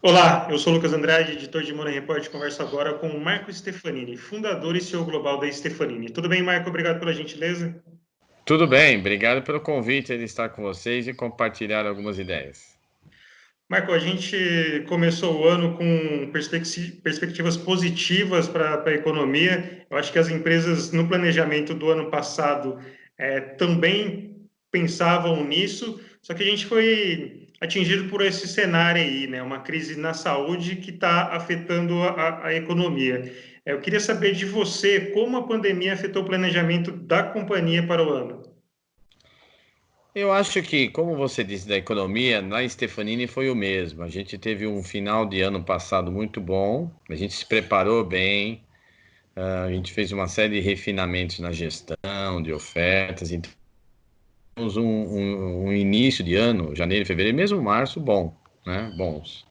Olá, eu sou o Lucas Andrade, editor de Money Report. Converso agora com o Marco Stefanini, fundador e CEO global da Stefanini. Tudo bem, Marco? Obrigado pela gentileza. Tudo bem, obrigado pelo convite de estar com vocês e compartilhar algumas ideias. Marco, a gente começou o ano com perspectivas positivas para a economia. Eu acho que as empresas, no planejamento do ano passado, também pensavam nisso, só que a gente foi atingido por esse cenário aí, né? Uma crise na saúde que está afetando a economia. Eu queria saber de você como a pandemia afetou o planejamento da companhia para o ano. Eu acho que, como você disse da economia, na Stefanini foi o mesmo. A gente teve um final de ano passado muito bom, a gente se preparou bem, a gente fez uma série de refinamentos na gestão, de ofertas, então tivemos um início de ano, janeiro, fevereiro, mesmo março, bom, né? Bons.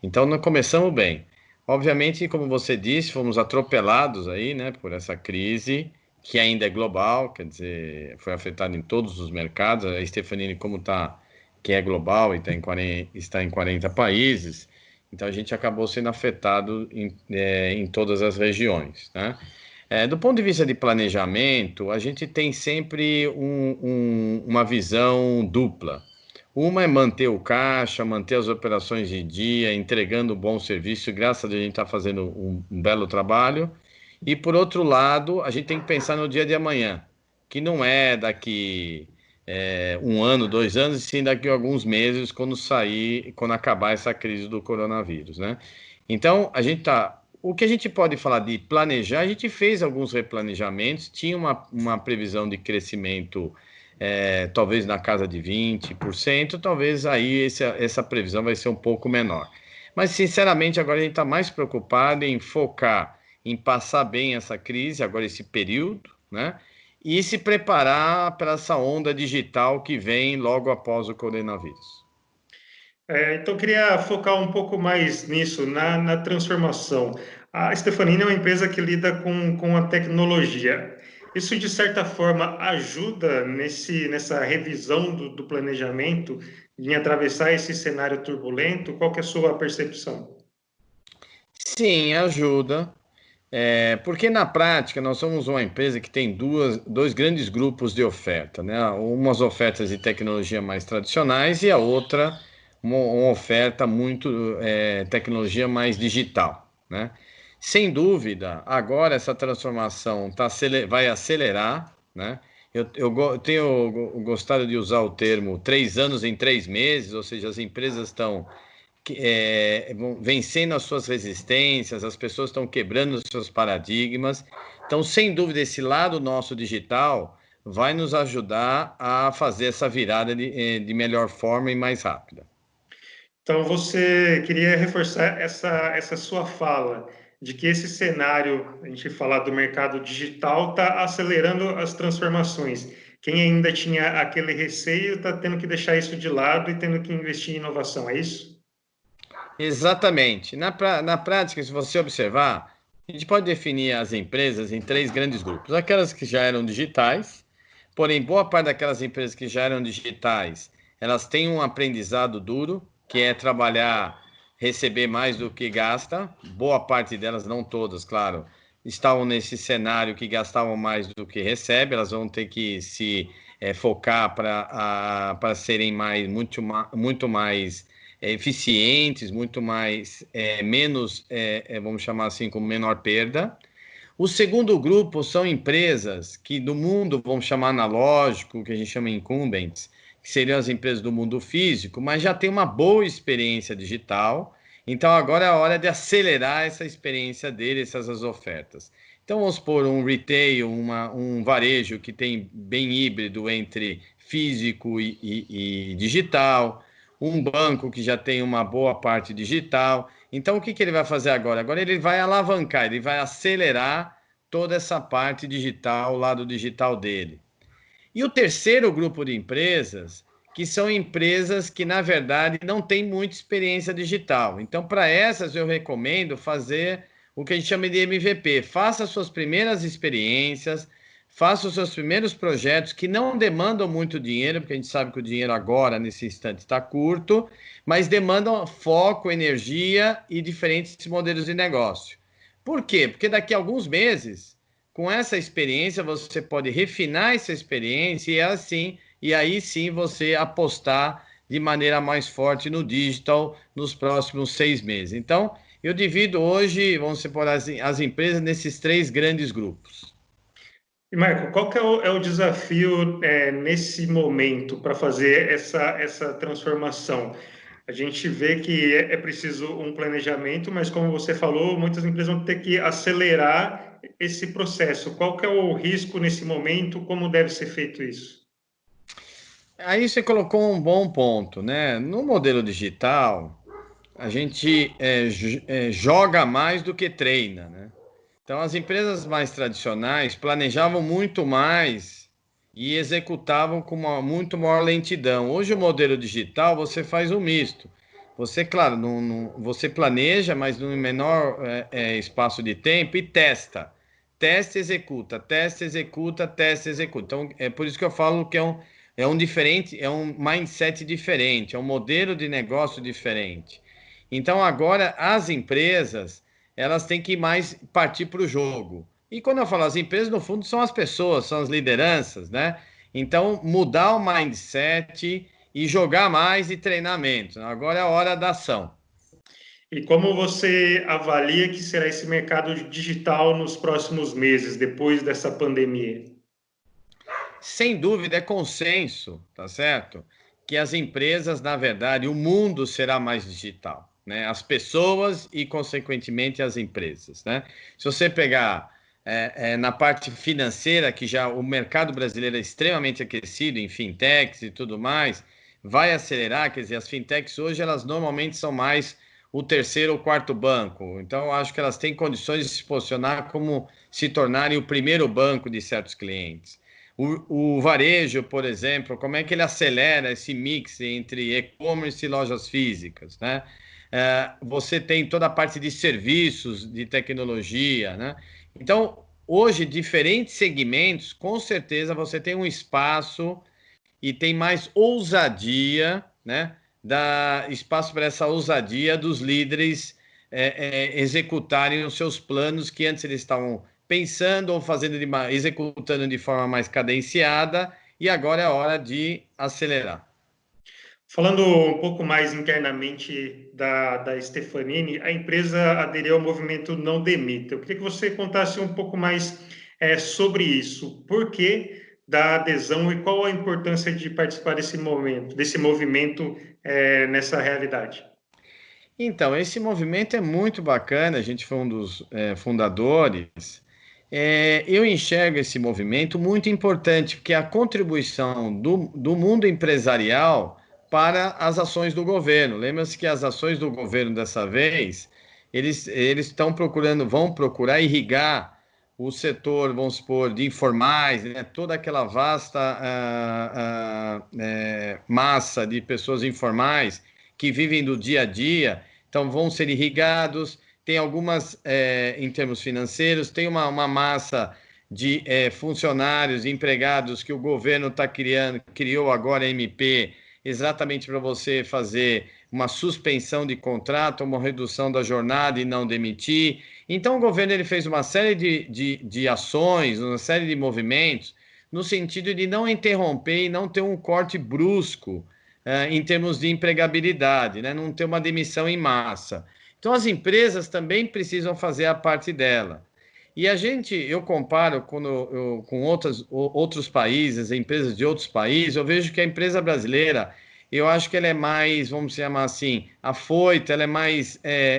Então, nós começamos bem. Obviamente, como você disse, fomos atropelados aí, né, por essa crise, que ainda é global, quer dizer, foi afetada em todos os mercados. A Stefanini, como está, que é global e está em 40 países, então a gente acabou sendo afetado em todas as regiões, né? Do ponto de vista de planejamento, a gente tem sempre uma visão dupla. Uma é manter o caixa, manter as operações de dia, entregando um bom serviço, e graças a Deus a gente está fazendo um belo trabalho. E por outro lado, a gente tem que pensar no dia de amanhã, que não é daqui um ano, 2 anos, e sim daqui a alguns meses, quando acabar essa crise do coronavírus, né? Então, o que a gente pode falar de planejar, a gente fez alguns replanejamentos, tinha uma previsão de crescimento talvez na casa de 20%, talvez aí essa previsão vai ser um pouco menor. Mas, sinceramente, agora a gente está mais preocupado em focar em passar bem essa crise, agora esse período, né? E se preparar para essa onda digital que vem logo após o coronavírus. Então, eu queria focar um pouco mais nisso, na transformação. A Stefanini é uma empresa que lida com a tecnologia. Isso, de certa forma, ajuda nessa revisão do planejamento, em atravessar esse cenário turbulento? Qual que é a sua percepção? Sim, ajuda. Porque na prática nós somos uma empresa que tem dois grandes grupos de oferta, né? Umas ofertas de tecnologia mais tradicionais e a outra uma oferta muito tecnologia mais digital, né? Sem dúvida, agora essa transformação vai acelerar, né? Eu tenho gostado de usar o termo 3 anos em 3 meses, ou seja, as empresas estão vão vencendo as suas resistências, as pessoas estão quebrando os seus paradigmas. Então, sem dúvida, esse lado nosso digital vai nos ajudar a fazer essa virada de melhor forma e mais rápida. Então, você queria reforçar essa sua fala de que esse cenário, a gente falar do mercado digital, está acelerando as transformações. Quem ainda tinha aquele receio está tendo que deixar isso de lado e tendo que investir em inovação, é isso? Exatamente. Na prática, se você observar, a gente pode definir as empresas em três grandes grupos. Aquelas que já eram digitais, porém, boa parte daquelas empresas que já eram digitais, elas têm um aprendizado duro, que é trabalhar, receber mais do que gasta. Boa parte delas, não todas, claro, estavam nesse cenário que gastavam mais do que recebe. Elas vão ter que se focar para serem muito mais eficientes, muito mais, menos, vamos chamar assim, com menor perda. O segundo grupo são empresas que do mundo, vamos chamar analógico, que a gente chama incumbents, que seriam as empresas do mundo físico, mas já tem uma boa experiência digital. Então agora é a hora de acelerar essa experiência deles, essas ofertas. Então vamos por um retail, um varejo que tem bem híbrido entre físico e digital, um banco que já tem uma boa parte digital. Então, o que ele vai fazer agora? Agora ele vai alavancar, ele vai acelerar toda essa parte digital, o lado digital dele. E o terceiro grupo de empresas, que são empresas que, na verdade, não têm muita experiência digital. Então, para essas, eu recomendo fazer o que a gente chama de MVP. Faça suas primeiras experiências, faça os seus primeiros projetos que não demandam muito dinheiro, porque a gente sabe que o dinheiro agora, nesse instante, está curto, mas demandam foco, energia e diferentes modelos de negócio. Por quê? Porque daqui a alguns meses, com essa experiência, você pode refinar essa experiência e aí sim você apostar de maneira mais forte no digital nos próximos 6 meses. Então, eu divido hoje, vamos supor, as empresas nesses 3 grandes grupos. E, Marco, qual que é o desafio nesse momento para fazer essa transformação? A gente vê que é preciso um planejamento, mas como você falou, muitas empresas vão ter que acelerar esse processo. Qual que é o risco nesse momento? Como deve ser feito isso? Aí você colocou um bom ponto, né? No modelo digital, a gente joga mais do que treina, né? Então, as empresas mais tradicionais planejavam muito mais e executavam com muito maior lentidão. Hoje, o modelo digital, você faz um misto. Você, claro, você planeja, mas no menor espaço de tempo e testa. Testa, executa, testa, executa, testa, executa. Então, é por isso que eu falo que é um diferente, é um mindset diferente, é um modelo de negócio diferente. Então, agora, as empresas elas têm que mais partir para o jogo. E quando eu falo as empresas, no fundo, são as pessoas, são as lideranças, né? Então, mudar o mindset e jogar mais e treinamento. Agora é a hora da ação. E como você avalia que será esse mercado digital nos próximos meses, depois dessa pandemia? Sem dúvida, é consenso, tá certo? Que as empresas, na verdade, o mundo será mais digital, né? As pessoas e, consequentemente, as empresas, né? Se você pegar na parte financeira, que já o mercado brasileiro é extremamente aquecido em fintechs e tudo mais, vai acelerar, quer dizer, as fintechs hoje, elas normalmente são mais o terceiro ou quarto banco. Então, eu acho que elas têm condições de se posicionar como se tornarem o primeiro banco de certos clientes. O varejo, por exemplo, como é que ele acelera esse mix entre e-commerce e lojas físicas, né? Você tem toda a parte de serviços, de tecnologia, né? Então, hoje, diferentes segmentos, com certeza você tem um espaço e tem mais ousadia, né? Dá espaço para essa ousadia dos líderes executarem os seus planos que antes eles estavam pensando ou executando de forma mais cadenciada, e agora é a hora de acelerar. Falando um pouco mais internamente da Stefanini, a empresa aderiu ao movimento Não Demita. Eu queria que você contasse um pouco mais sobre isso. Por que da adesão e qual a importância de participar desse movimento nessa realidade? Então, esse movimento é muito bacana, a gente foi um dos fundadores. Eu enxergo esse movimento muito importante, porque é a contribuição do mundo empresarial para as ações do governo. Lembra-se que as ações do governo dessa vez, eles estão procurando, vão procurar irrigar o setor, vamos supor, de informais, né? Toda aquela vasta massa de pessoas informais que vivem do dia a dia, então vão ser irrigados. Tem algumas, em termos financeiros, tem uma massa de funcionários, empregados que o governo criou agora a MP, exatamente para você fazer uma suspensão de contrato, uma redução da jornada e não demitir. Então, o governo ele fez uma série de ações, uma série de movimentos, no sentido de não interromper e não ter um corte brusco em termos de empregabilidade, né? Não ter uma demissão em massa. Então, as empresas também precisam fazer a parte dela. E eu comparo com outros países, empresas de outros países, eu vejo que a empresa brasileira, eu acho que ela é mais, vamos chamar assim, afoita,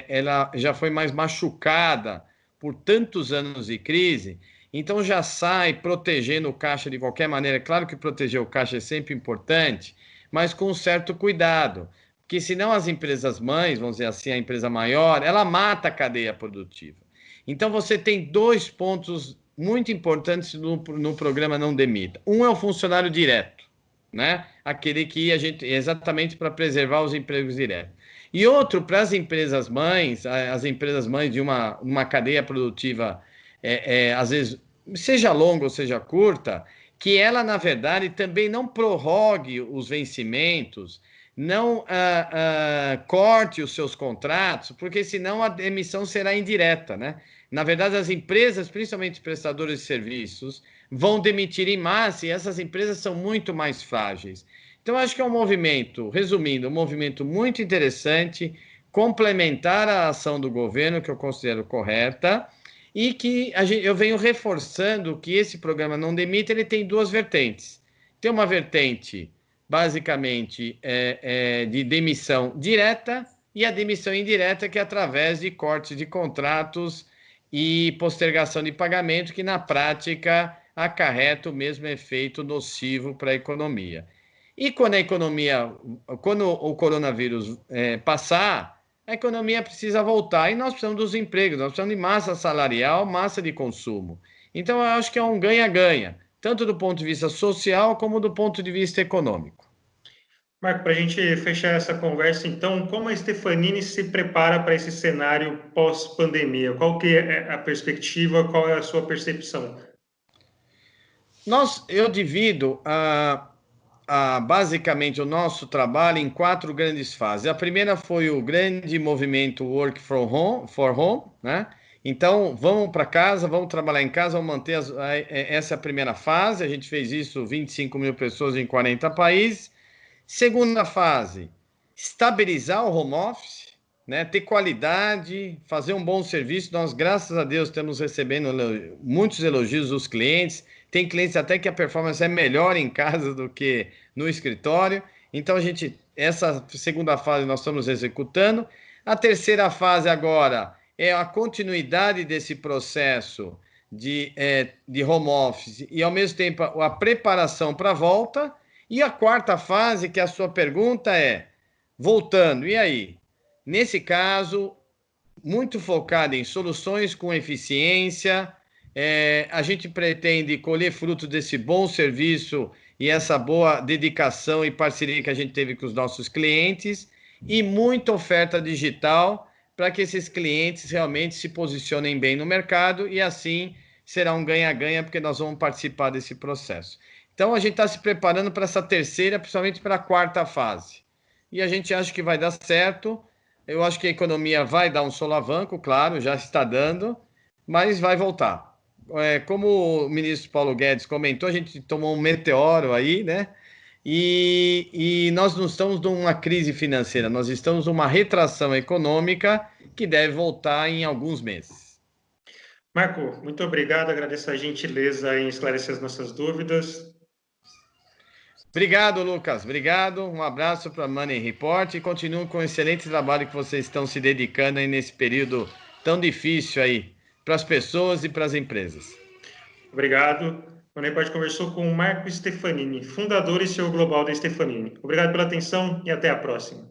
ela já foi mais machucada por tantos anos de crise, então já sai protegendo o caixa de qualquer maneira. Claro que proteger o caixa é sempre importante, mas com um certo cuidado, porque senão as empresas mães, vamos dizer assim, a empresa maior, ela mata a cadeia produtiva. Então você tem 2 pontos muito importantes no programa Não Demita. Um é o funcionário direto, né? Aquele que a gente exatamente para preservar os empregos diretos. E outro para as empresas mães de uma cadeia produtiva às vezes seja longa ou seja curta, que ela, na verdade, também não prorrogue os vencimentos, não corte os seus contratos, porque senão a demissão será indireta, né? Na verdade, as empresas, principalmente prestadores de serviços, vão demitir em massa e essas empresas são muito mais frágeis. Então, acho que é um movimento, resumindo, um movimento muito interessante, complementar à ação do governo, que eu considero correta, e que eu venho reforçando que esse programa Não Demita, ele tem duas vertentes. Tem uma vertente, basicamente, de demissão direta e a demissão indireta, que é através de cortes de contratos e postergação de pagamento, que na prática acarreta o mesmo efeito nocivo para a economia. E quando o coronavírus passar, a economia precisa voltar e nós precisamos dos empregos, nós precisamos de massa salarial, massa de consumo. Então, eu acho que é um ganha-ganha, tanto do ponto de vista social como do ponto de vista econômico. Marco, para a gente fechar essa conversa, então, como a Stefanini se prepara para esse cenário pós-pandemia? Qual que é a perspectiva, qual é a sua percepção? Eu divido basicamente o nosso trabalho em quatro grandes fases. A primeira foi o grande movimento Work from Home, for Home, né? Então, vamos para casa, vamos trabalhar em casa, vamos manter essa é a primeira fase. A gente fez isso, 25 mil pessoas em 40 países. Segunda fase, estabilizar o home office, né? Ter qualidade, fazer um bom serviço. Nós, graças a Deus, estamos recebendo muitos elogios dos clientes. Tem clientes até que a performance é melhor em casa do que no escritório. Então, essa segunda fase nós estamos executando. A terceira fase agora é a continuidade desse processo de home office e, ao mesmo tempo, a preparação para a volta. E a quarta fase, que a sua pergunta é, voltando, e aí? Nesse caso, muito focado em soluções com eficiência, a gente pretende colher fruto desse bom serviço e essa boa dedicação e parceria que a gente teve com os nossos clientes e muita oferta digital para que esses clientes realmente se posicionem bem no mercado e assim será um ganha-ganha porque nós vamos participar desse processo. Então a gente está se preparando para essa terceira, principalmente para a quarta fase. E a gente acha que vai dar certo. Eu acho que a economia vai dar um solavanco, claro, já está dando, mas vai voltar. Como o ministro Paulo Guedes comentou, a gente tomou um meteoro aí, né? E nós não estamos numa crise financeira, nós estamos numa retração econômica que deve voltar em alguns meses. Marco, muito obrigado, agradeço a gentileza em esclarecer as nossas dúvidas. Obrigado, Lucas. Obrigado. Um abraço para a Money Report e continuem com o excelente trabalho que vocês estão se dedicando aí nesse período tão difícil aí para as pessoas e para as empresas. Obrigado. O Money Report conversou com o Marco Stefanini, fundador e CEO global da Stefanini. Obrigado pela atenção e até a próxima.